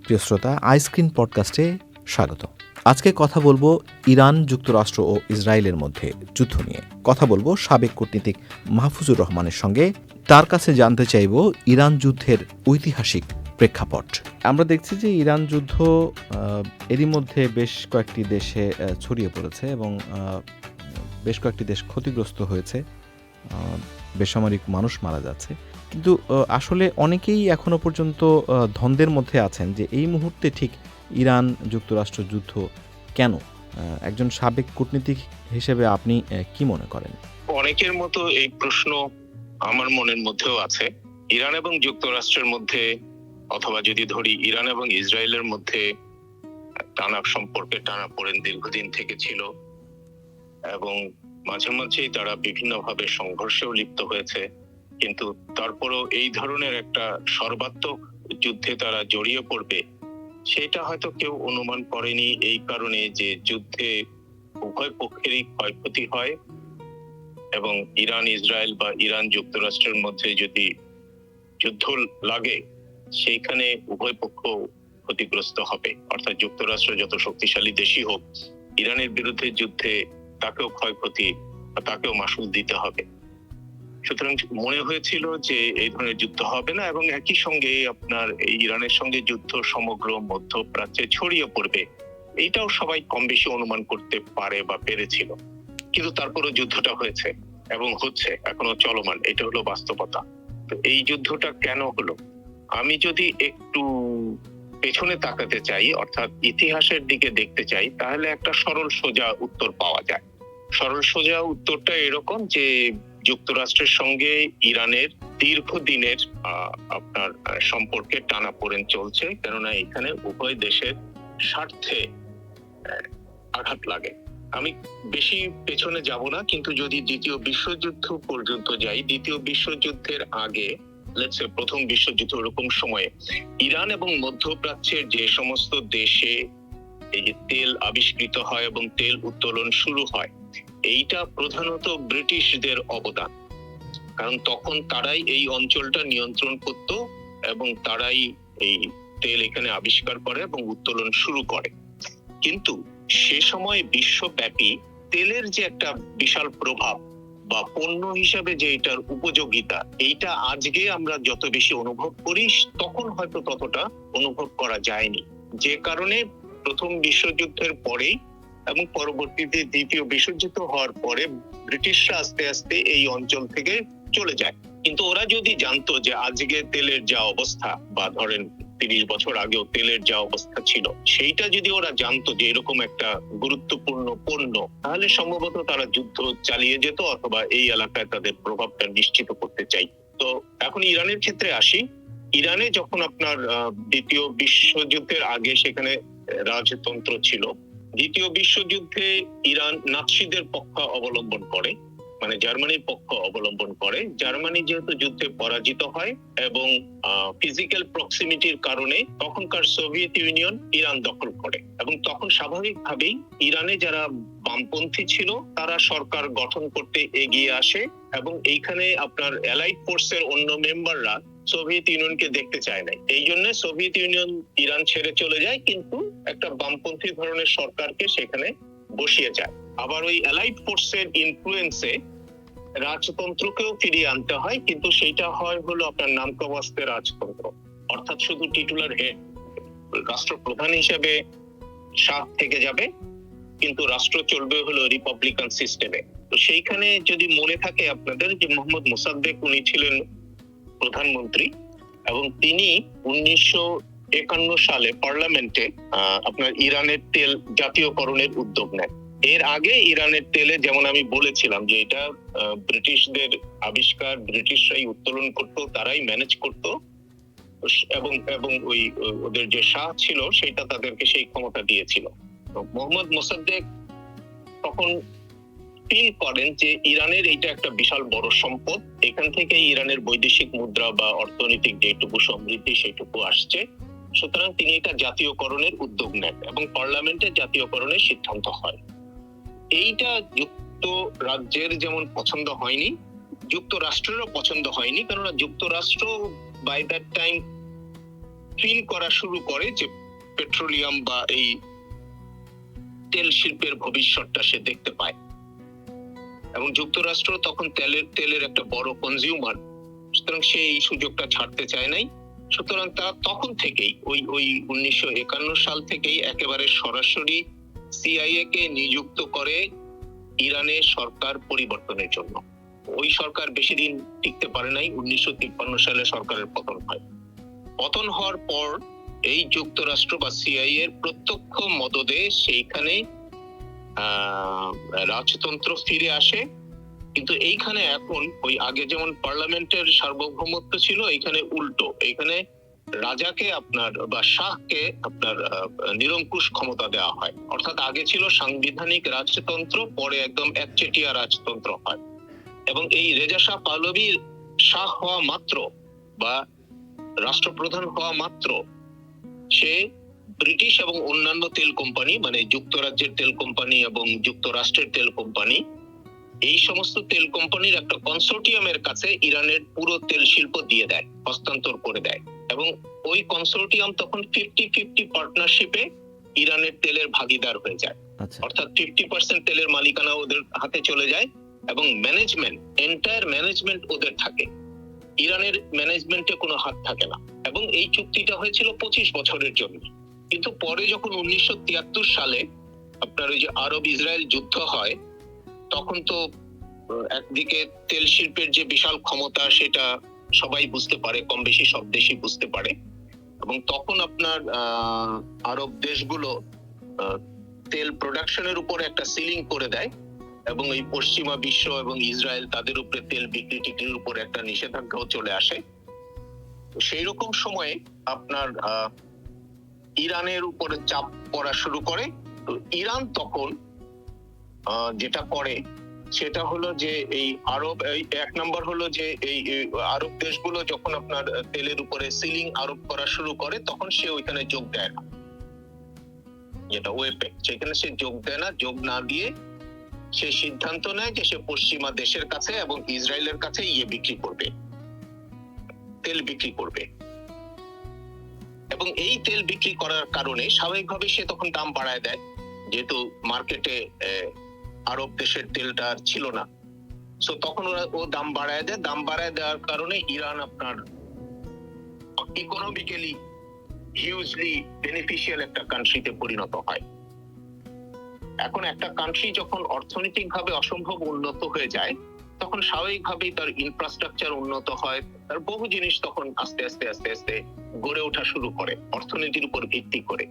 প্রিয় শ্রোতা, আইস্ক্রিন পডকাস্টে স্বাগত। আজকে কথা বলবো ইরান, যুক্তরাষ্ট্র ও ইসরায়েলের মধ্যে যুদ্ধ নিয়ে। কথা বলবো সাবেক কূটনীতিক মাহফুজুর রহমানের সঙ্গে। তার কাছে জানতে চাইব ইরান যুদ্ধের ঐতিহাসিক প্রেক্ষাপট। আমরা দেখছি যে ইরান যুদ্ধ এরই মধ্যে বেশ কয়েকটি দেশে ছড়িয়ে পড়েছে এবং বেশ কয়েকটি দেশ ক্ষতিগ্রস্ত হয়েছে, বেসামরিক মানুষ মারা যাচ্ছে। কিন্তু আসলে অনেকেই এখনো পর্যন্ত দ্বন্দ্বের মধ্যে আছেন যে এই মুহূর্তে ঠিক ইরান যুক্তরাষ্ট্র যুদ্ধ কেন। একজন সাবেক কূটনীতিক হিসেবে আপনি কি মনে করেন? অনেকের মতো এই প্রশ্ন আমার মনের মধ্যেও আছে। ইরান এবং যুক্তরাষ্ট্রের মধ্যে, অথবা যদি ধরি ইরান এবং ইসরায়েলের মধ্যে টানাপোড়েন দীর্ঘদিন থেকে ছিল এবং মাঝে মাঝেই তারা বিভিন্নভাবে সংঘর্ষেও লিপ্ত হয়েছে। কিন্তু তারপরও এই ধরনের একটা সর্বাত্মক যুদ্ধে তারা জড়িয়ে পড়বে সেটা হয়তো কেউ অনুমান করেনি, এই কারণে যে যুদ্ধে উভয় পক্ষেরই ক্ষয়ক্ষতি হয় এবং ইরান ইসরায়েল বা ইরান যুক্তরাষ্ট্রের মধ্যে যদি যুদ্ধ লাগে সেইখানে উভয় পক্ষ ক্ষতিগ্রস্ত হবে। অর্থাৎ যুক্তরাষ্ট্র যত শক্তিশালী দেশই হোক, ইরানের বিরুদ্ধে যুদ্ধে তাকেও ক্ষয়ক্ষতি, তাকেও মাসুল দিতে হবে। সুতরাং মনে হয়েছিল যে এই ধরনের যুদ্ধ হবে না এবং একই সঙ্গে আপনার ইরানের সঙ্গে যুদ্ধ সমগ্র মধ্যপ্রাচ্যে ছড়িয়ে পড়বে, এইটাও সবাই কম বেশি অনুমান করতে পারে বা পেরেছিল। কিন্তু তারপরও যুদ্ধটা হয়েছে এবং হচ্ছে, এখনো চলমান, এটা হলো বাস্তবতা। তো এই যুদ্ধটা কেন হলো, আমি যদি একটু পেছনে তাকাতে চাই, অর্থাৎ ইতিহাসের দিকে দেখতে চাই, তাহলে একটা সরল সোজা উত্তর পাওয়া যায়। সরল সোজা উত্তরটা এরকম যে যুক্তরাষ্ট্রের সঙ্গে ইরানের দীর্ঘদিনের আপনার সম্পর্কে টানাপোড়েন চলছে, কেননা এখানে উভয় দেশের স্বার্থে আঘাত লাগে। আমি বেশি পেছনে যাব না, কিন্তু যদি দ্বিতীয় বিশ্বযুদ্ধ পর্যন্ত যাই, দ্বিতীয় বিশ্বযুদ্ধের আগে, প্রথম বিশ্বযুদ্ধ এরকম সময়ে ইরান এবং মধ্যপ্রাচ্যের যে সমস্ত দেশে এই যে তেল আবিষ্কৃত হয় এবং তেল উত্তোলন শুরু হয়, এইটা প্রধানত ব্রিটিশদের অবদান। কারণ তখন তারাই এই অঞ্চলটা নিয়ন্ত্রণ করত এবং তারাই এই তেল এখানে আবিষ্কার করে এবং উত্তোলন শুরু করে। কিন্তু সে সময় বিশ্বব্যাপী তেলের যে একটা বিশাল প্রভাব বা পণ্য হিসাবে যে এটার উপযোগিতা, এইটা আজকে আমরা যত বেশি অনুভব করি, তখন হয়তো ততটা অনুভব করা যায়নি। যে কারণে প্রথম বিশ্বযুদ্ধের পরে এবং পরবর্তীতে দ্বিতীয় বিশ্বযুদ্ধ হওয়ার পরে ব্রিটিশরা আস্তে আস্তে এই অঞ্চল থেকে চলে যায়। কিন্তু ওরা যদি জানতো যে আজকে তেলের যা অবস্থা, বা ধরেন 30 বছর আগেও তেলের যা অবস্থা ছিল, সেইটা যদি ওরা জানতো যে এরকম একটা গুরুত্বপূর্ণ পণ্য, তাহলে সম্ভবত তারা যুদ্ধ চালিয়ে যেত অথবা এই এলাকায় তাদের প্রভাবটা নিশ্চিত করতে চাই। তো এখন ইরানের ক্ষেত্রে আসি। ইরানে যখন আপনার দ্বিতীয় বিশ্বযুদ্ধের আগে সেখানে রাজতন্ত্র ছিল, দ্বিতীয় বিশ্বযুদ্ধে ইরান নাৎসিদের পক্ষ অবলম্বন করে, মানে জার্মানির পক্ষ অবলম্বন করে। জার্মানি যেহেতু যুদ্ধে পরাজিত হয় এবং ফিজিক্যাল প্রক্সিমিটির কারণে তখনকার সোভিয়েত ইউনিয়ন ইরান দখল করে এবং তখন স্বাভাবিকভাবেই ইরানে যারা বামপন্থী ছিল তারা সরকার গঠন করতে এগিয়ে আসে এবং এইখানে আপনার অ্যালাইড ফোর্সের অন্য মেম্বাররা সোভিয়েত ইউনিয়নকে দেখতে চায় না। এই জন্য সোভিয়েত ইউনিয়ন ইরান ছেড়ে চলে যায়, কিন্তু একটা বামপন্থী ধরনের সরকারকে সেখানে বসিয়ে যায়। আবার ওই অ্যালাইড ফোর্সের ইনফ্লুয়েন্সে রাজতন্ত্রকেও ফিরিয়ে আনতে হয়, কিন্তু সেটা হয় হলো আপনার নামকাওয়াস্তে রাজতন্ত্র, অর্থাৎ শুধু টিটুলার হেড, রাষ্ট্রপ্রধান হিসেবে শাহ থেকে যাবে, কিন্তু রাষ্ট্র চলবে হলো রিপাবলিকান সিস্টেমে। তো সেইখানে যদি মনে থাকে আপনাদের যে মোহাম্মদ মোসাদ্দেক, উনি ছিলেন প্রধানমন্ত্রী এবং তিনি 1951 সালে পার্লামেন্টে আপনার ইরানের তেল জাতীয়করণের উদ্যোগ নেন। এর আগে ইরানের তেলে, যেমন আমি বলেছিলাম যে এটা ব্রিটিশদের আবিষ্কার, ব্রিটিশরাই উত্তোলন করত, তারাই ম্যানেজ করত এবং ওই ওদের যে শাহ ছিল সেটা তাদেরকে সেই ক্ষমতা দিয়েছিল। মোহাম্মদ মোসাদ্দেক তখন ফিল করেন যে ইরানের এইটা একটা বিশাল বড় সম্পদ, এখান থেকে ইরানের বৈদেশিক মুদ্রা বা অর্থনৈতিক যেটুকু সমৃদ্ধি সেটুকু আসছে, সুতরাং তিনি এটা জাতীয়করণের উদ্যোগ নেন এবং পার্লামেন্টে জাতীয়করণের সিদ্ধান্ত হয়। এইটা যুক্তরাজ্যের যেমন পছন্দ হয়নি, যুক্তরাষ্ট্রেরও পছন্দ হয়নি, কেননা যুক্তরাষ্ট্র বাই দ্যাট টাইম ফিল করা শুরু করে যে পেট্রোলিয়াম বা এই তেল শিল্পের ভবিষ্যৎটা সে দেখতে পায়। এবং যুক্তরাষ্ট্র তখন তেলের একটা বড় কনজিউমার, সুতরাং সে এই সুযোগটা ছাড়তে চায় নাই। সুতরাং তারা তখন থেকেই ওই 1951 সাল থেকেই একেবারে সরাসরি সিআইএ কে নিযুক্ত করে ইরানের সরকার পরিবর্তনের জন্য। ওই সরকার বেশি দিন টিকতে পারে নাই, 1953 সালে সরকারের পতন হয়। পতন হওয়ার পর এই যুক্তরাষ্ট্র বা সিআইএ এর প্রত্যক্ষ মদদে সেইখানে রাজতন্ত্র ফিরে আসে। কিন্তু এইখানে এখন ওই আগে যেমন পার্লামেন্টের সার্বভৌমত্ব ছিল, এইখানে উল্টো, এইখানে রাজাকে আপনার বা শাহকে আপনার নিরঙ্কুশ ক্ষমতা দেওয়া হয়। অর্থাৎ আগে ছিল সাংবিধানিক রাজতন্ত্র, পরে একদম একচেটিয়া রাজতন্ত্র হয়। এবং এই রেজা শাহ পাহলভীর শাহ হওয়া মাত্র বা রাষ্ট্রপ্রধান হওয়া মাত্র সে ব্রিটিশ এবং অন্যান্য তেল কোম্পানি, মানে যুক্তরাজ্যের তেল কোম্পানি এবং যুক্তরাষ্ট্রের তেল কোম্পানি, এই সমস্ত তেল কোম্পানির একটা কনসোর্টিয়ামের কাছে ইরানের পুরো তেল শিল্প দিয়ে দেয়, হস্তান্তর করে দেয়। এবং ওই কনসোর্টিয়াম তখন 50-50 পার্টনারশিপে ইরানের তেলের ভাগীদার হয়ে যায়। অর্থাৎ 50% তেলের মালিকানা ওদের হাতে চলে যায় এবং ম্যানেজমেন্ট, এন্টায়ার ম্যানেজমেন্ট ওদের থাকে। ইরানের ম্যানেজমেন্টে কোনো হাত থাকে না। এবং এই চুক্তিটা হয়েছিল 25 বছরের জন্য। কিন্তু পরে যখন 1973 সালে আপনার ওই যে আরব ইসরায়েল যুদ্ধ হয়, তখন তো একদিকে তেল শিল্পের যে বিশাল ক্ষমতা সেটা সবাই বুঝতে পারে, কম বেশি সব দেশই বুঝতে পারে। এবং তখন আপনার আরব দেশগুলো তেল প্রোডাকশনের উপরে একটা সিলিং করে দেয় এবং এই পশ্চিমা বিশ্ব এবং ইসরায়েল তাদের উপরে তেল বিক্রি টিক্রির উপরে একটা নিষেধাজ্ঞাও চলে আসে। সেই রকম সময়ে আপনার ইরানের উপরে চাপ পড়া শুরু করে। তো ইরান তখন যেটা করে সেটা হলো যে এই আরব, এক নম্বর হলো যে এই আরব দেশগুলো যখন আপনার তেলের উপরে সিলিং আরোপ করা শুরু করে, তখন সে ওইখানে যোগ দেয় না, যেটা ওয়েপেক, সেখানে সে যোগ দেয় না। যোগ না দিয়ে সে সিদ্ধান্ত নেয় যে সে পশ্চিমা দেশের কাছে এবং ইসরায়েলের কাছে বিক্রি করবে, তেল বিক্রি করবে। এবং এই তেল বিক্রি করার কারণে স্বাভাবিকভাবে সে তখন দাম বাড়ায় দেয়, যেহেতু মার্কেটে আরব দেশের তেলটা ছিল না। সো তখন ও দাম বাড়ায় দেয়। দাম বাড়ায় দেওয়ার কারণে ইরান আপনার ইকোনমিক্যালি হিউজলি বেনিফিশিয়াল একটা কান্ট্রিতে পরিণত হয়। এখন একটা কান্ট্রি যখন অর্থনৈতিকভাবে অসম্ভব উন্নত হয়ে যায়, তখন স্বাভাবিকভাবেই তার ইনফ্রাস্ট্রাকচার উন্নত হয়, তার বহু জিনিস তখন আস্তে আস্তে আস্তে আস্তে গড়ে ওঠা শুরু করে অর্থনীতির উপর ভিত্তি করে।